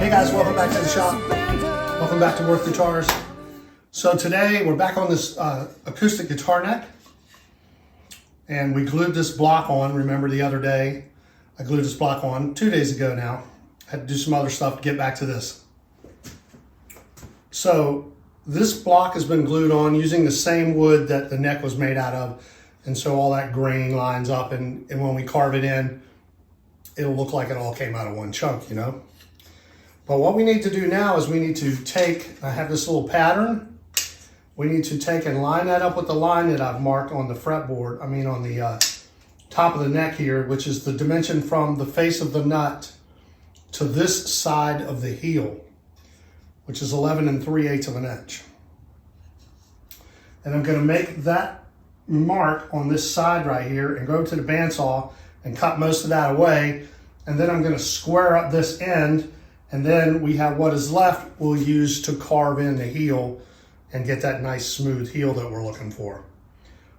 Hey guys, welcome back to the shop. Welcome back to Worth Guitars. So today we're back on this acoustic guitar neck. And we glued this block on, remember the other day? I glued this block on 2 days ago now. Had to do some other stuff to get back to this. So this block has been glued on using the same wood that the neck was made out of. And so all that grain lines up, and when we carve it in, it'll look like it all came out of one chunk, you know? But what we need to do now is we need to take, I have this little pattern. We need to take and line that up with the line that I've marked on the fretboard, on the top of the neck here, which is the dimension from the face of the nut to this side of the heel, which is 11 3/8 of an inch. And I'm gonna make that mark on this side right here and go to the bandsaw and cut most of that away. And then I'm gonna square up this end, and then we have what is left we'll use to carve in the heel and get that nice smooth heel that we're looking for.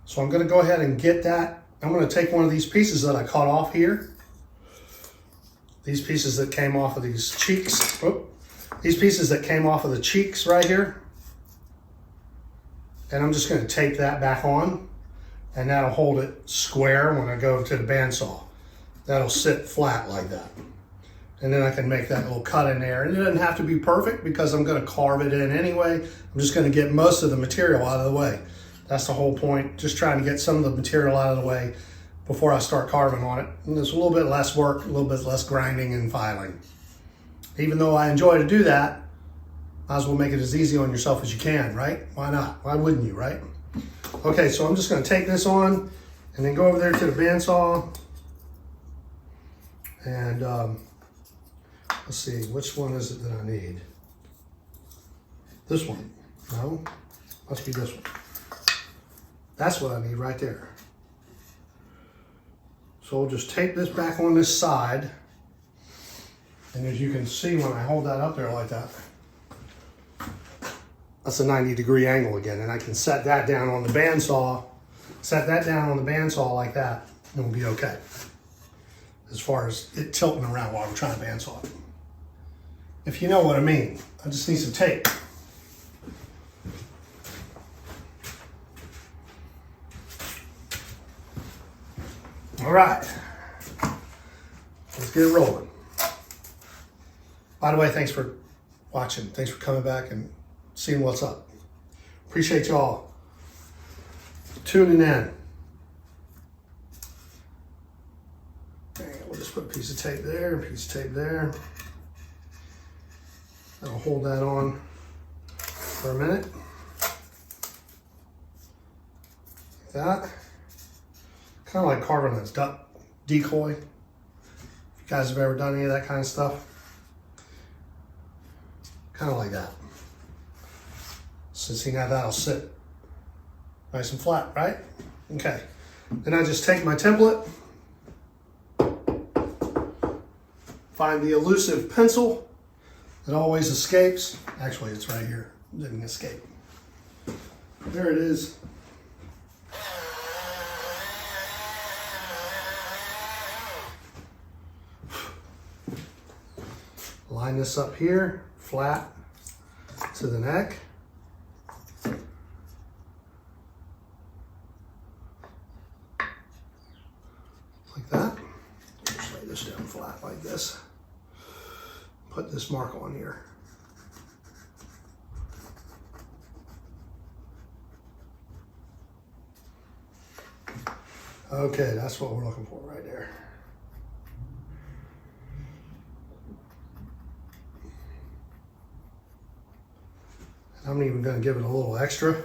So I'm gonna go ahead and get that. I'm gonna take one of these pieces that I cut off here. These pieces that came off of these cheeks. These pieces that came off of the cheeks right here. And I'm just gonna tape that back on, and that'll hold it square when I go to the bandsaw. That'll sit flat like that. And then I can make that little cut in there. And it doesn't have to be perfect because I'm gonna carve it in anyway. I'm just gonna get most of the material out of the way. That's the whole point, just trying to get some of the material out of the way before I start carving on it. And there's a little bit less work, a little bit less grinding and filing. Even though I enjoy to do that, might as well make it as easy on yourself as you can, right? Why not? Why wouldn't you, right? Okay, so I'm just gonna take this on and then go over there to the bandsaw. And let's see, which one is it that I need? This one, no? Must be this one. That's what I need right there. So we'll just tape this back on this side. And as you can see when I hold that up there like that, that's a 90-degree angle again. And I can set that down on the bandsaw, like that, and we'll be okay. As far as it tilting around while we're trying to bandsaw it. If you know what I mean. I just need some tape. All right, let's get it rolling. By the way, thanks for watching. Thanks for coming back and seeing what's up. Appreciate y'all tuning in. We'll just put a piece of tape there, a piece of tape there. I'll hold that on for a minute. Like that. Kind of like carving a duck decoy. If you guys have ever done any of that kind of stuff. Kind of like that. So see, now that'll sit nice and flat, right? Okay. Then I just take my template, find the elusive pencil that always escapes. Actually, it's right here. It didn't escape. There it is. Line this up here, flat to the neck. Like that. Just lay this down flat like this. Put this mark on here. Okay, that's what we're looking for right there. I'm even going to give it a little extra.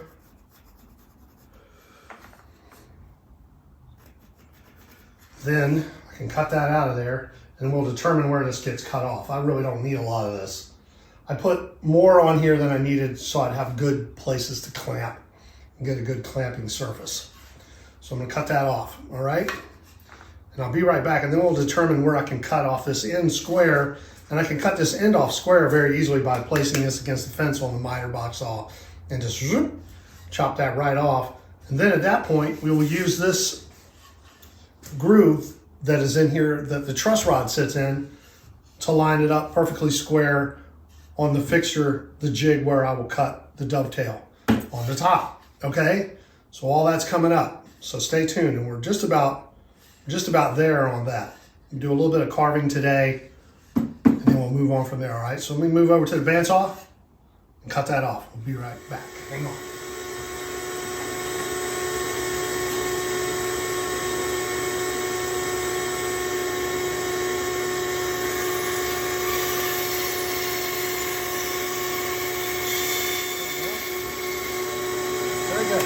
Then I can cut that out of there and we'll determine where this gets cut off. I really don't need a lot of this. I put more on here than I needed so I'd have good places to clamp and get a good clamping surface. So I'm going to cut that off, all right? And I'll be right back, and then we'll determine where I can cut off this end square. And I can cut this end off square very easily by placing this against the fence on the miter box saw and just zoop, chop that right off. And then at that point, we will use this groove that is in here that the truss rod sits in to line it up perfectly square on the fixture, the jig where I will cut the dovetail on the top, okay? So all that's coming up, so stay tuned, and we're just about there on that. We'll do a little bit of carving today, and then we'll move on from there, all right? So let me move over to the bandsaw and cut that off. We'll be right back, hang on. Very good.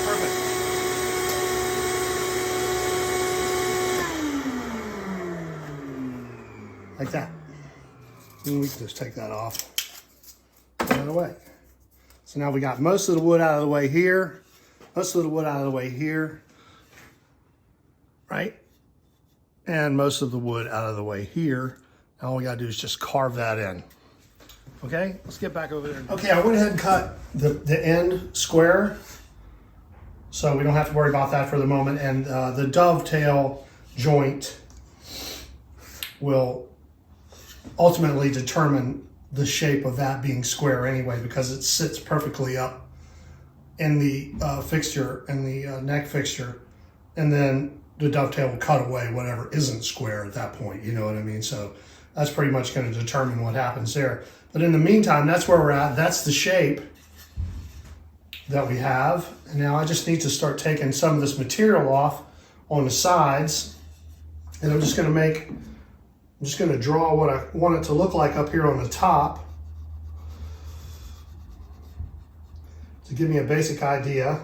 Perfect. Like that. And we can just take that off. Out of the way. So now we got most of the wood out of the way here. Most of the wood out of the way here. Right? And most of the wood out of the way here. Now all we gotta do is just carve that in. Okay, let's get back over there. Okay, I went ahead and cut the end square, so we don't have to worry about that for the moment. And the dovetail joint will ultimately determine the shape of that being square anyway, because it sits perfectly up in the fixture, in the neck fixture, and then the dovetail will cut away whatever isn't square at that point, you know what I mean? So that's pretty much going to determine what happens there. But in the meantime, that's where we're at. That's the shape that we have. And now I just need to start taking some of this material off on the sides. And I'm just going to draw what I want it to look like up here on the top to give me a basic idea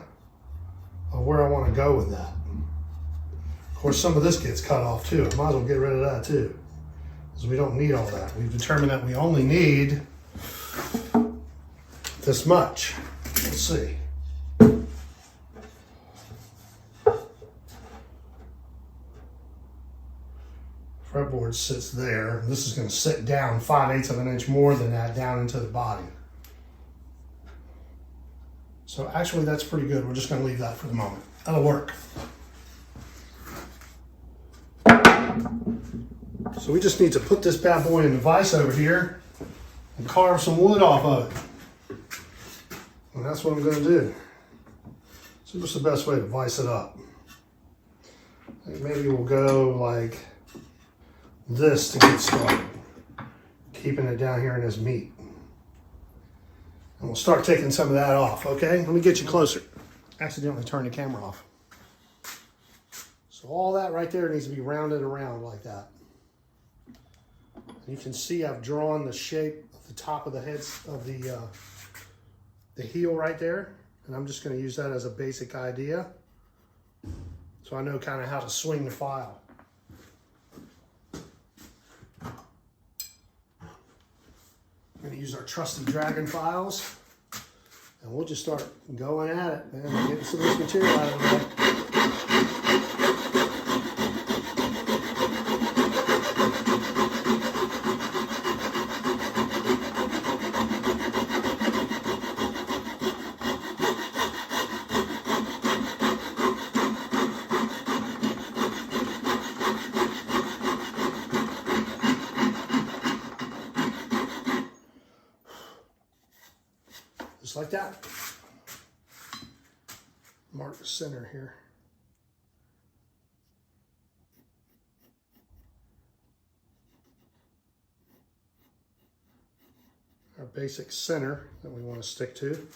of where I want to go with that. Of course, some of this gets cut off too. I might as well get rid of that too, because we don't need all that. We've determined that we only need this much. Let's see. Fretboard sits there. This is going to sit down 5/8 of an inch more than that down into the body. So actually that's pretty good. We're just going to leave that for the moment. That'll work. So we just need to put this bad boy in the vise over here and carve some wood off of it. And that's what I'm going to do. So what's the best way to vise it up? I think maybe we'll go like this to get started. Keeping it down here in this meat. And we'll start taking some of that off, okay? Let me get you closer. Accidentally turned the camera off. So all that right there needs to be rounded around like that. And you can see I've drawn the shape of the top of the heads of the heel right there. And I'm just going to use that as a basic idea. So I know kind of how to swing the file. I'm going to use our trusty Dragon files. And we'll just start going at it, man. Getting some of this material out of the way. Just like that. Mark the center here. Our basic center that we want to stick to.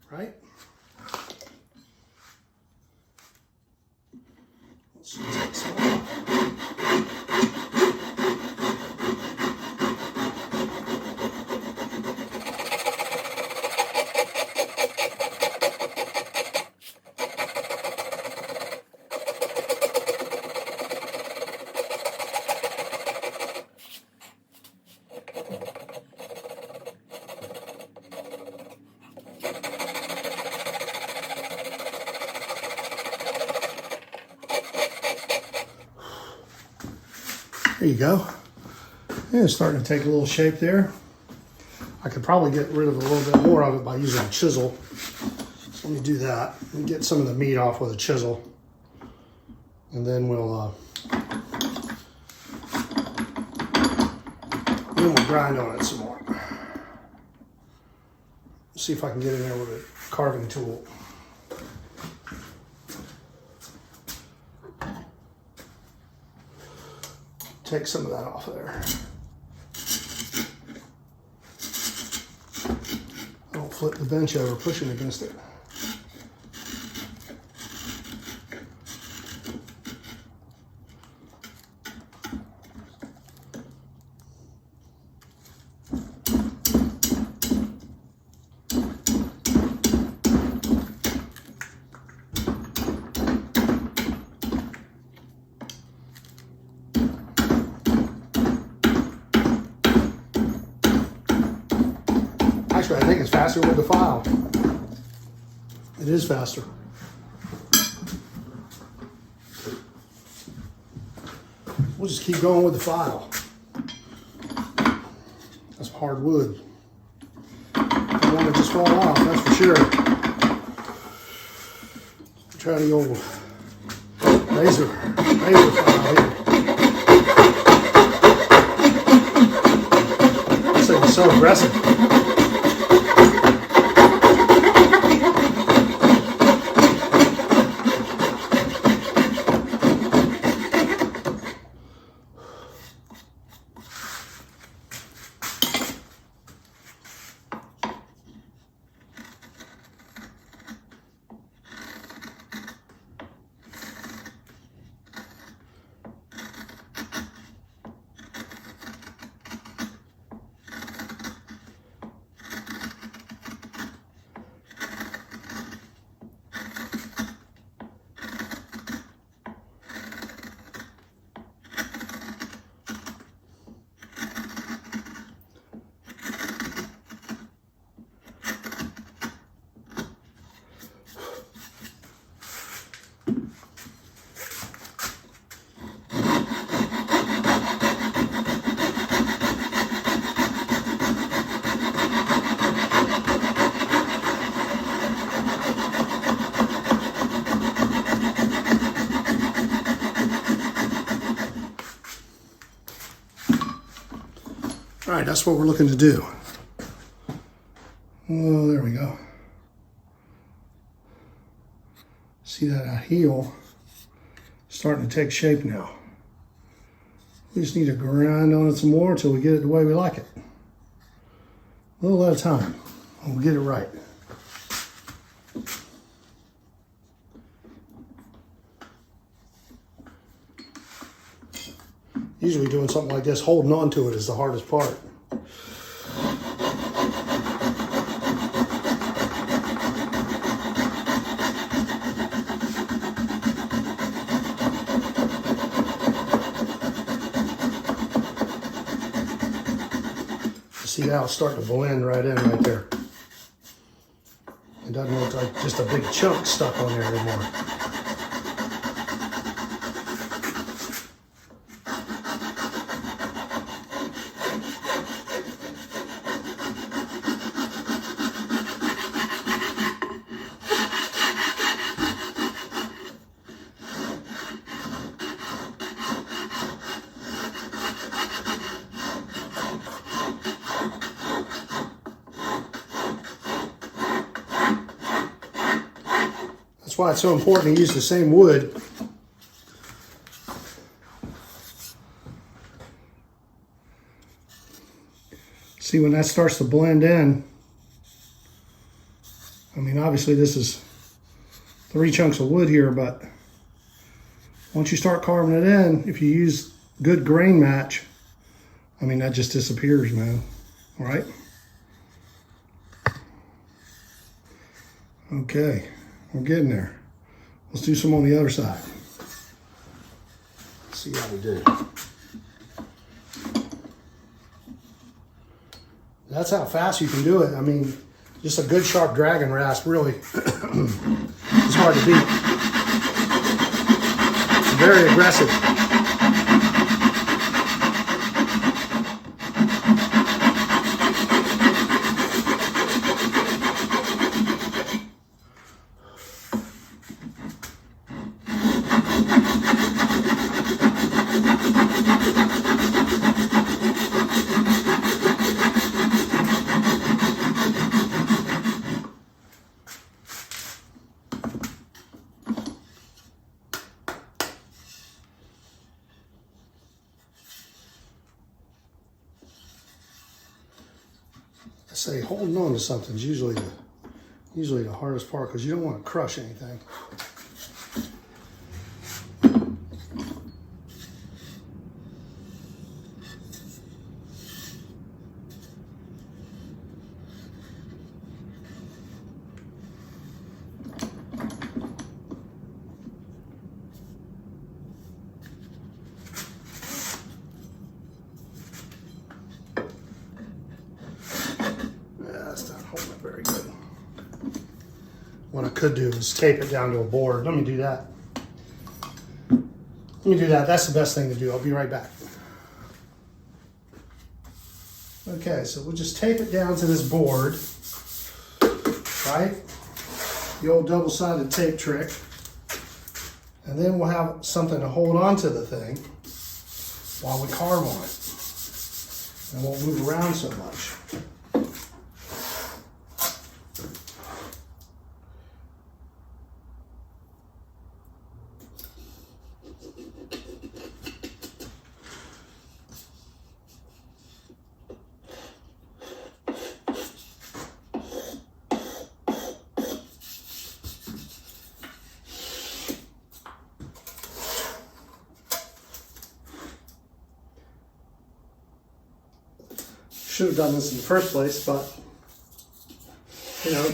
Right? Let's take some off. There you go. Yeah, it's starting to take a little shape there. I could probably get rid of a little bit more of it by using a chisel. Let me do that. Let me get some of the meat off with a chisel. And then we'll grind on it some more. See if I can get in there with a carving tool. Take some of that off of there. Don't flip the bench over pushing against it. Actually, I think it's faster with the file. It is faster. We'll just keep going with the file. That's hard wood. Don't want to just fall off, that's for sure. Try the old razor file here. This thing is so aggressive. All right, that's what we're looking to do. Oh, there we go. See that heel starting to take shape now. We just need to grind on it some more until we get it the way we like it. A little at a time, and we'll get it right. Usually doing something like this, holding on to it is the hardest part. See how it's starting to blend right in right there. It doesn't look like just a big chunk stuck on there anymore. That's why it's so important to use the same wood. See, when that starts to blend in, I mean, obviously this is 3 chunks of wood here, but once you start carving it in, if you use good grain match, I mean, that just disappears, man. All right? Okay. We're getting there. Let's do some on the other side. Let's see how we do. That's how fast you can do it. I mean, just a good sharp dragon rasp really is hard to beat. It's very aggressive. say holding on to something is usually the hardest part because you don't want to crush anything. Very good. What I could do is tape it down to a board. Let me do that. That's the best thing to do. I'll be right back. Okay, so we'll just tape it down to this board, right? The old double-sided tape trick. And then we'll have something to hold on to the thing while we carve on it. And won't move around so much. Should have done this in the first place, but you know,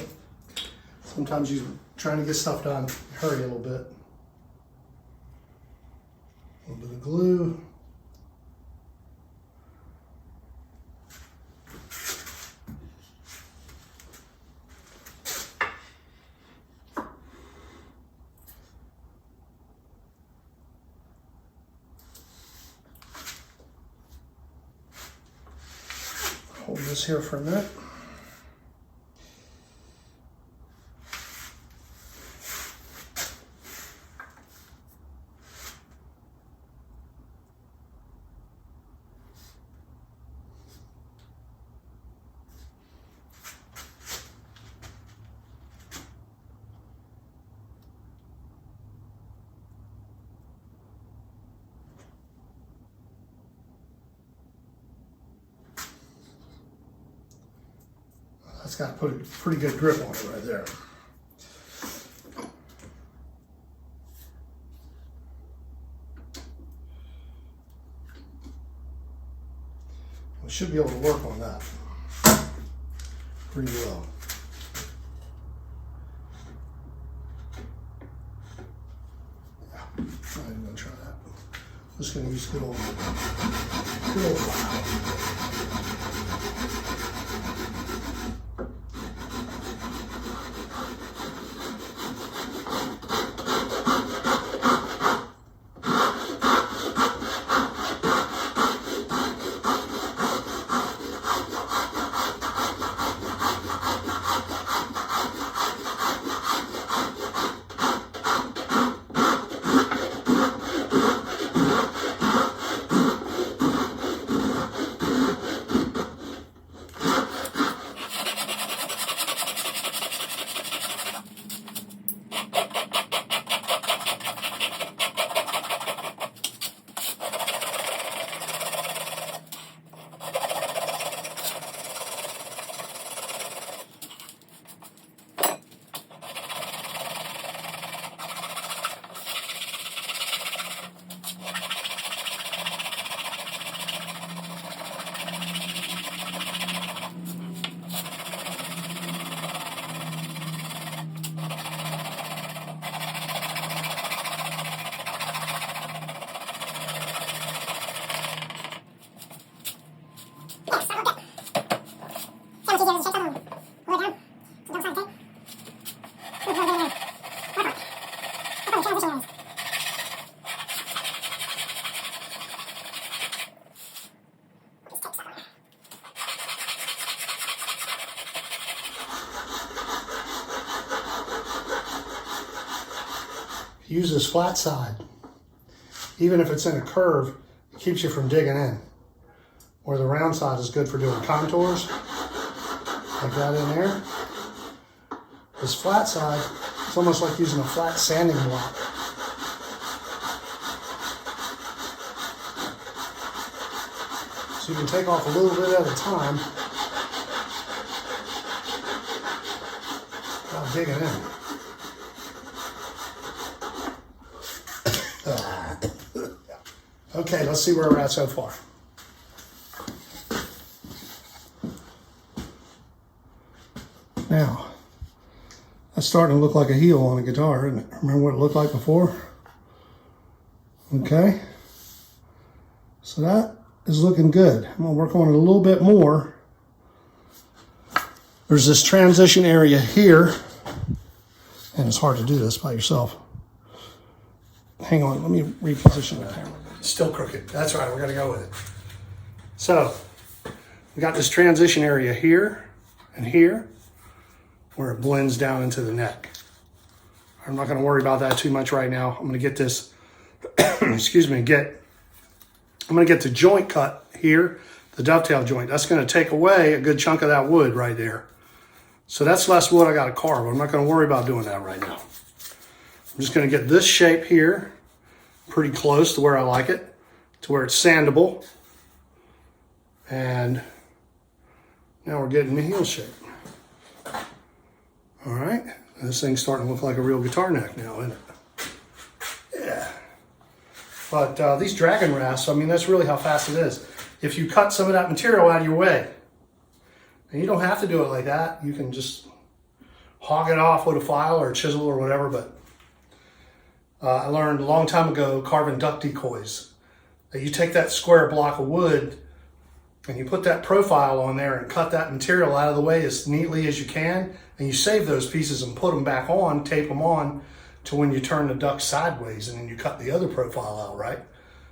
sometimes you're trying to get stuff done, hurry a little bit. A little bit of glue. Hold this here for a minute. That's got to put a pretty good grip on it right there. We should be able to work on that pretty well. Yeah, I'm not even going to try that. I'm just going to use good old file. Use this flat side. Even if it's in a curve, it keeps you from digging in. Where the round side is good for doing contours, like that in there. This flat side, it's almost like using a flat sanding block. So you can take off a little bit at a time digging in. Okay, let's see where we're at so far. Now, that's starting to look like a heel on a guitar, isn't it? Remember what it looked like before? Okay. So that is looking good. I'm gonna work on it a little bit more. There's this transition area here, and it's hard to do this by yourself. Hang on, let me reposition the camera. Still crooked. That's right, we're gonna go with it. So, we got this transition area here and here, where it blends down into the neck. I'm not gonna worry about that too much right now. I'm gonna get this, excuse me, I'm gonna get the joint cut here, the dovetail joint. That's gonna take away a good chunk of that wood right there. So that's less wood I gotta carve. I'm not gonna worry about doing that right now. I'm just gonna get this shape here, pretty close to where I like it, to where it's sandable. And now we're getting the heel shape. All right, this thing's starting to look like a real guitar neck now, isn't it? Yeah. But these dragon rasps, I mean, that's really how fast it is. If you cut some of that material out of your way, and you don't have to do it like that, you can just hog it off with a file or a chisel or whatever, but I learned a long time ago carving duck decoys, that you take that square block of wood and you put that profile on there and cut that material out of the way as neatly as you can, and you save those pieces and put them back on, tape them on to when you turn the duck sideways, and then you cut the other profile out, right?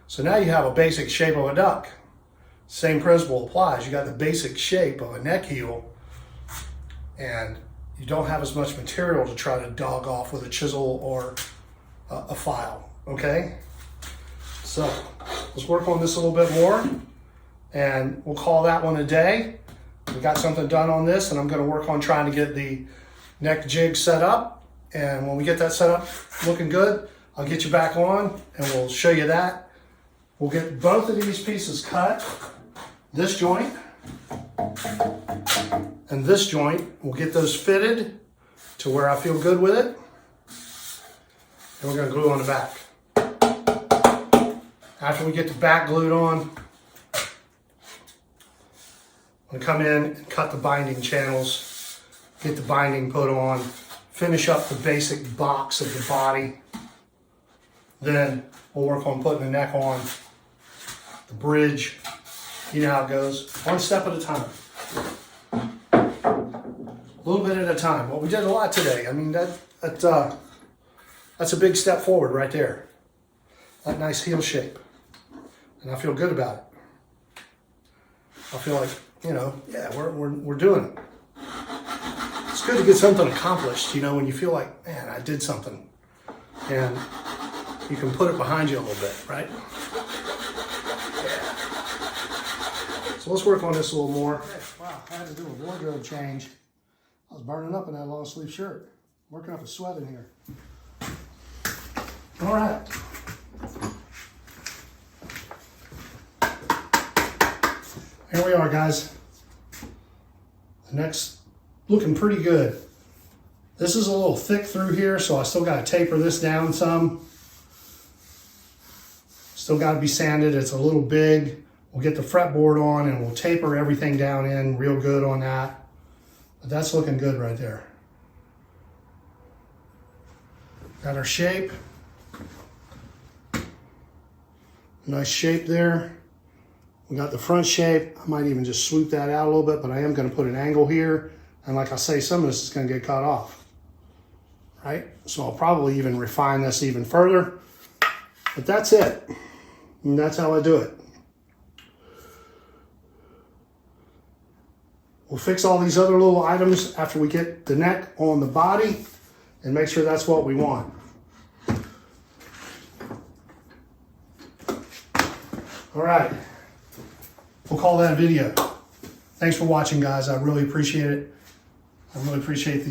So now you have a basic shape of a duck. Same principle applies. You got the basic shape of a neck heel, and you don't have as much material to try to dog off with a chisel or a file, okay? So let's work on this a little bit more, and we'll call that one a day. We got something done on this, and I'm gonna work on trying to get the neck jig set up. And when we get that set up looking good, I'll get you back on and we'll show you that. We'll get both of these pieces cut. This joint and this joint, we'll get those fitted to where I feel good with it. And we're gonna glue on the back. After we get the back glued on, I'm gonna come in and cut the binding channels, get the binding put on, finish up the basic box of the body. Then we'll work on putting the neck on, the bridge. You know how it goes, one step at a time. A little bit at a time. Well, we did a lot today. I mean, that's a big step forward right there. That nice heel shape. And I feel good about it. I feel like, you know, yeah, we're doing it. It's good to get something accomplished, you know, when you feel like, man, I did something. And you can put it behind you a little bit, right? Yeah. So let's work on this a little more. Wow, I had to do a wardrobe change. I was burning up in that long sleeve shirt. Working up a sweat in here. All right. Here we are, guys. The neck's looking pretty good. This is a little thick through here, so I still got to taper this down some. Still got to be sanded. It's a little big. We'll get the fretboard on and we'll taper everything down in real good on that. But that's looking good right there. Got our shape. Nice shape there. We got the front shape. I might even just swoop that out a little bit, but I am going to put an angle here. And like I say, some of this is going to get cut off, right? So I'll probably even refine this even further. But that's it. And that's how I do it. We'll fix all these other little items after we get the neck on the body and make sure that's what we want. All right. We'll call that a video. Thanks for watching, guys. I really appreciate it. I really appreciate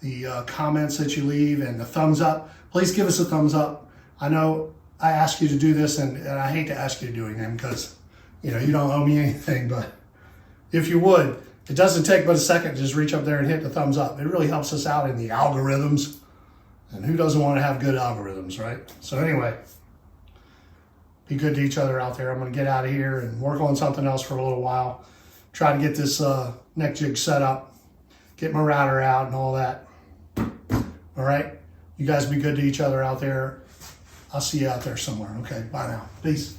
the comments that you leave and the thumbs up. Please give us a thumbs up. I know I ask you to do this, and I hate to ask you to do anything because, you know, you don't owe me anything, but if you would, It doesn't take but a second to just reach up there and hit the thumbs up. It really helps us out in the algorithms. And who doesn't want to have good algorithms, right? So anyway, be good to each other out there. I'm going to get out of here and work on something else for a little while. Try to get this neck jig set up, get my router out and all that. All right? You guys be good to each other out there. I'll see you out there somewhere. Okay, bye now. Peace.